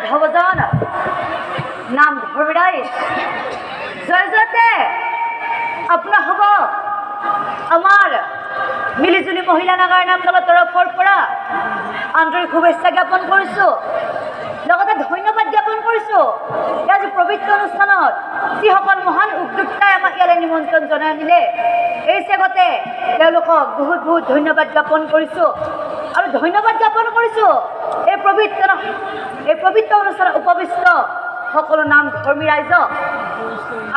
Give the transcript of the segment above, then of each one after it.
ভবজন নাম ধৰ্মীৰাই জয় জয়তে আপোনাৰ হ'ব আমাৰ মিলিজুলি মহিলা নাগাৰ নাম দলৰ তৰফৰ পৰা আন্তৰিক শুভেচ্ছা জ্ঞাপন কৰিছোঁ লগতে ধন্যবাদ জ্ঞাপন কৰিছোঁ আজি পবিত্ৰ অনুষ্ঠানত যিসকল মহান উদ্যোক্তাই আমাক ইয়ালৈ নিমন্ত্ৰণ জনাই আনিলে এই চেগতে তেওঁলোকক বহুত বহুত ধন্যবাদ জ্ঞাপন কৰিছোঁ আৰু ধন্যবাদ জ্ঞাপন কৰিছোঁ এই পবিত্ৰ অনুষ্ঠানত উপবিষ্ট সকলো নাম ধৰ্মী ৰাইজক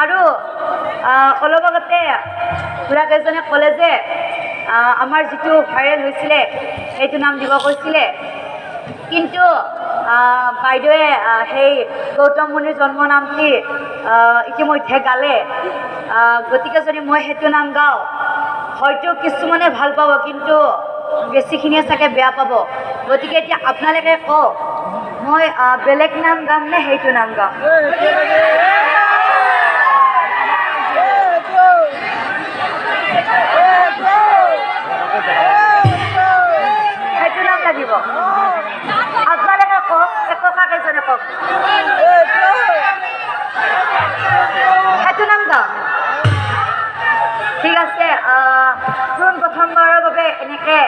আৰু অলপ আগতে খুৰাকেইজনে ক'লে যে আমাৰ যিটো ভাইৰেল হৈছিলে সেইটো নাম দিব কৈছিলে কিন্তু বাইদেৱে সেই গৌতম মুনিৰ জন্ম নামটি ইতিমধ্যে গালে গতিকে যদি মই সেইটো নাম গাওঁ হয়তো কিছুমানে ভাল পাব কিন্তু বেছিখিনিয়ে চাগে বেয়া পাব গতিকে এতিয়া আপোনালোকে কওক মই বেলেগ নাম গাম নে সেইটো নাম গাম সেইটো নাম লাগিব আপোনালোকে কওক এককাকেইজনে কওক সেইটো নাম গাম ঠিক আছে প্ৰথমবাৰৰ বাবে এনেকৈ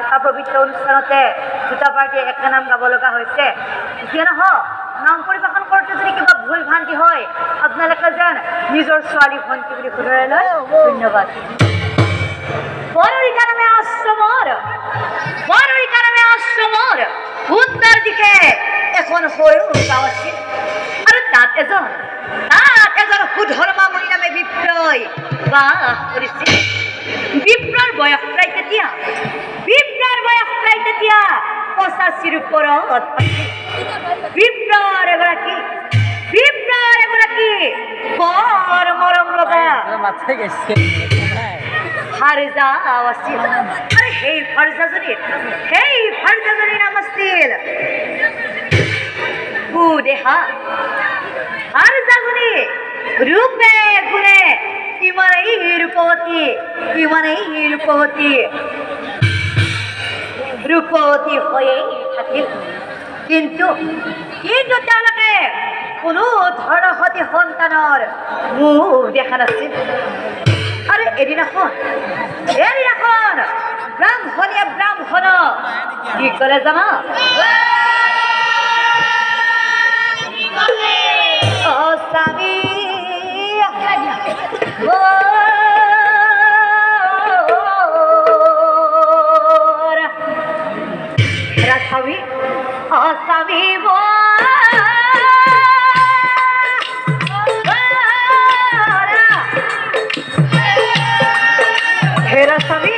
এটা পবিত্ৰ অনুষ্ঠানতে দুটা পাৰ্টীয়ে একে নাম গাব লগা হৈছে যিয়ে নহওক নাম পৰিৱেশন কৰোঁতে যদি কিবা ভুল ভ্ৰান্তি হয় আপোনালোকে যেন নিজৰ ছোৱালী ভণ্টি বুলি শুধৰাই লয় ধন্যবাদ বৰৰিকা নামে আশ্ৰমৰ উত্তৰ দিশে এখন সৰু গাঁও আছিল আৰু তাত এজন সুধৰ্মামণি নামে বিপ্ৰই বাস কৰিছিল বিপ্ৰৰ বয়স প্ৰায় তেতিয়া 85ৰ ওপৰত বিপ্ৰৰ এগৰাকী বৰ মৰম লগা ফাৰজা আছিল আৰু সেই ফাৰজাজনীৰ নাম আছিল সুদেহা ফাৰজাজনী ৰূপে গুণে ইমানেই ৰূপৱতী হৈয়ে থাকিল কিন্তু তেওঁলোকে কোনো ধৰণৰ সতি সন্তানৰ মুখ দেখা নাছিল আৰু এদিনাখন ব্ৰাহ্মণক কি ক'লে জানা স্বামী স্বামী হেৰা স্বামী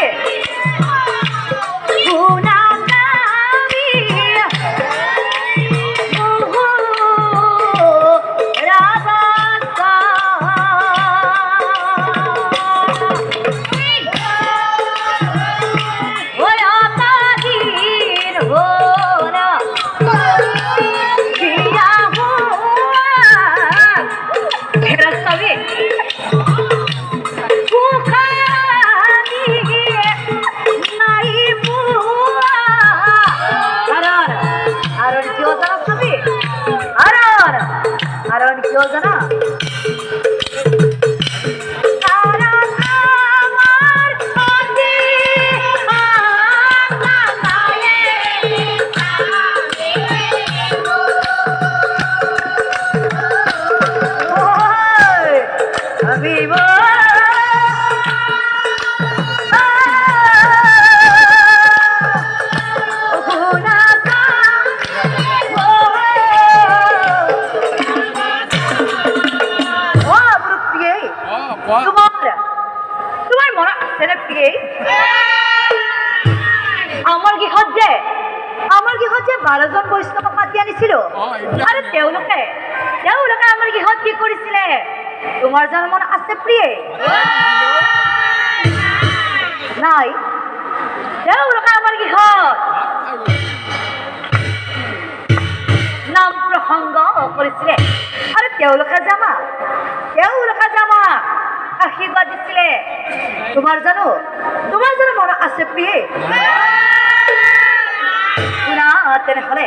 योजना তোমাৰ মনত আছেনে প্ৰিয়ে আমাৰ গৃহত যে 12জন বৈষ্ণৱক মাতি আনিছিলো আৰু তেওঁলোকে আমাৰ গৃহত কি কৰিছিলে তোমাৰ জানো মনত আছে প্ৰিয়ে নাই তেওঁলোকে আমাৰ গৃহত নাম প্ৰসংগ কৰিছিলে আৰু তেওঁলোকে জামা আশীৰ্বাদ দিছিলে তোমাৰ জানো মনত আছে প্ৰিয়ে শুনা তেনেহ'লে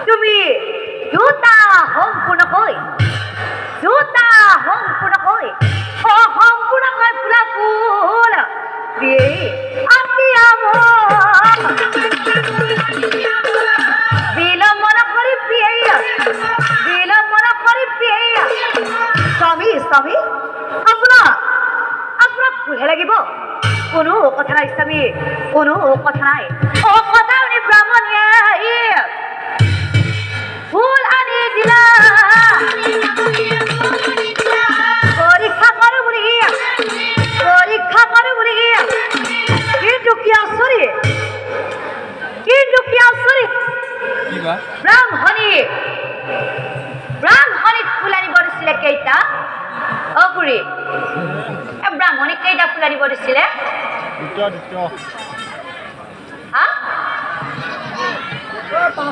তুমি দুটা সম্পূৰ্ণকৈ সম্পূৰ্ণকৈ ফুলা ফুল বিলম্বন কৰি স্বামী আপোনাক ফুলহে লাগিব কোনো কথা নাই স্বামী কোনো কথা নাই কথা শুনি ব্ৰাহ্মণীয়ে ফুল আনি দিলা পৰীক্ষা কৰো বুলি কিন্তু কি আচৰি ব্ৰাহ্মণীক ফুল আনিব দিছিলে কেইটা অগুৰি ব্ৰাহ্মণীক কেইটা ফুল আনিব দিছিলে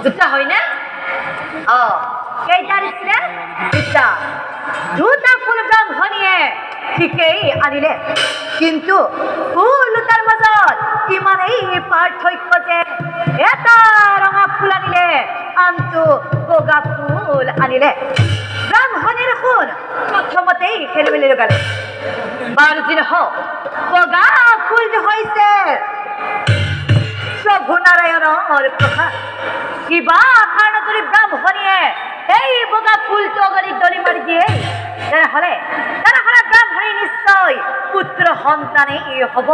দুটা হয়নে কেইটা দিছিলে দুটা ফুল ব্ৰাহ্মণীয়ে ঠিকেই আনিলে কিন্তু ফুল দুটাৰ মাজত ইমানেই পাৰ্থক্য যে এটা ৰঙা ফুল আনিলে আনটো বগা ফুল আনিলে ব্ৰাহ্মণীৰ শুন প্ৰথমতেই খেলি মেলি লগালে বাৰু যি নহওক বগা ফুলটো হৈছে প্ৰভু নাৰায়ণৰ প্ৰসাদ কিবা কাৰণে যদি ব্ৰাহ্মণীয়ে এই বগা ফুলটো অগণিত দলি মাৰি দিয়ে তেনেহ'লে ব্ৰাহ্মণী নিশ্চয় পুত্ৰ সন্তানেই হ'ব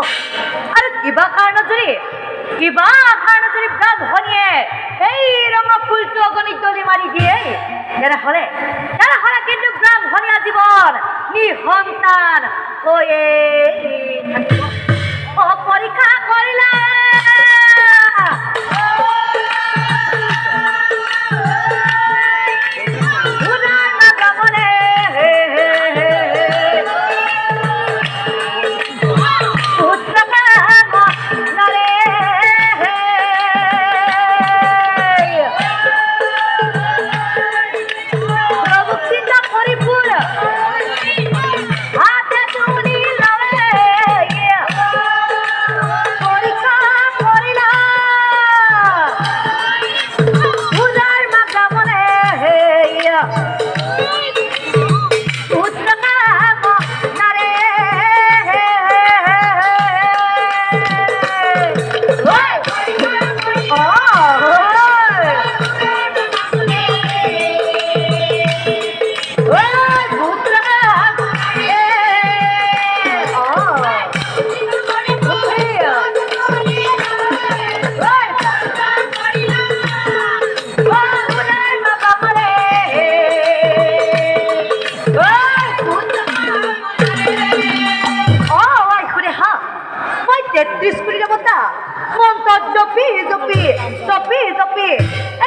আৰু কিবা কাৰণত যদি ব্ৰাহ্মণীয়ে এই ৰঙা ফুলটো অগণিত দলি মাৰি দিয়ে তেনেহ'লে কিন্তু ব্ৰাহ্মণী আজীৱন নিঃসন্তান হৈয়ে থাকিব পৰীক্ষা কৰিলা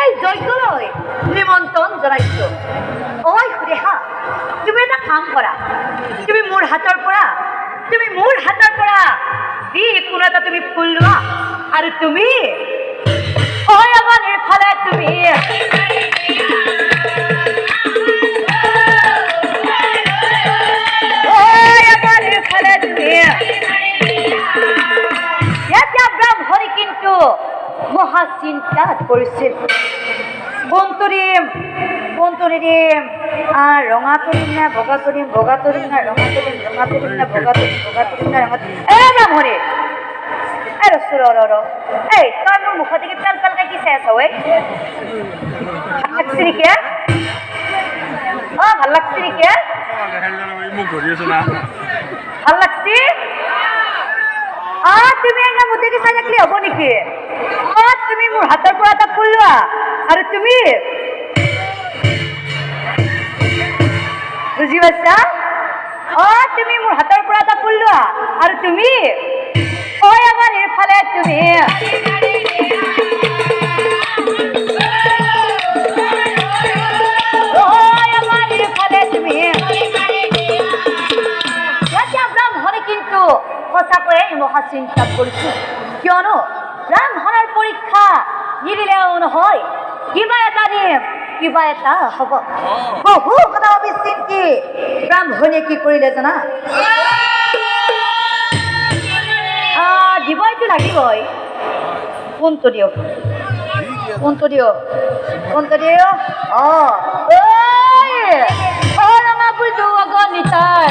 এই যজ্ঞলৈ নিমন্ত্ৰণ জনাইছো ঐ সুদেহা তুমি এটা কাম কৰা তুমি মোৰ হাতৰ পৰা যিকোনো এটা তুমি ফুল লোৱা আৰু তুমি আমাৰ এইফালে তুমি ব্ৰাহ্মণী কিন্তু মহা চিন্তাত পৰিছিল কোনটো দিম ৰঙা কৰিম নে বগা কৰিম নে ৰঙা কৰিম নে বগা কৰিম নে ৰঙা ব্ৰাহ্মণী এই তই মোৰ মুখত দেখি পেলকে কি চাই আছ ভাল লাগছে নেকি ভাল লাগছে নেকি ভাল লাগছে তুমি এনে মুদেকি চাই থাকিলে হ'ব নেকি তুমি মোৰ হাতৰ পৰা এটা ফুল লোৱা আৰু তুমি বুজি পাইছা তুমি মোৰ হাতৰ পৰা এটা ফুল লোৱা আৰু তুমি আমাৰ এইফালে তুমি ব্ৰাহ্মণে কিন্তু সঁচাকৈয়ে মহা চিন্তাত পৰিছিল কিয়নো ব্ৰাহ্মণৰ পৰীক্ষা নিদিলেও নহয় কিবা এটা দিম কিবা এটা হ'ব বহু কথা ভাবি চিন্তি ব্ৰাহ্মণে কি কৰিলে জানা দিবইতো লাগিবই কোনটো দিয়ক কোনটো দিও ঐ ৰঙা ফুলটো আকৌ নিতাই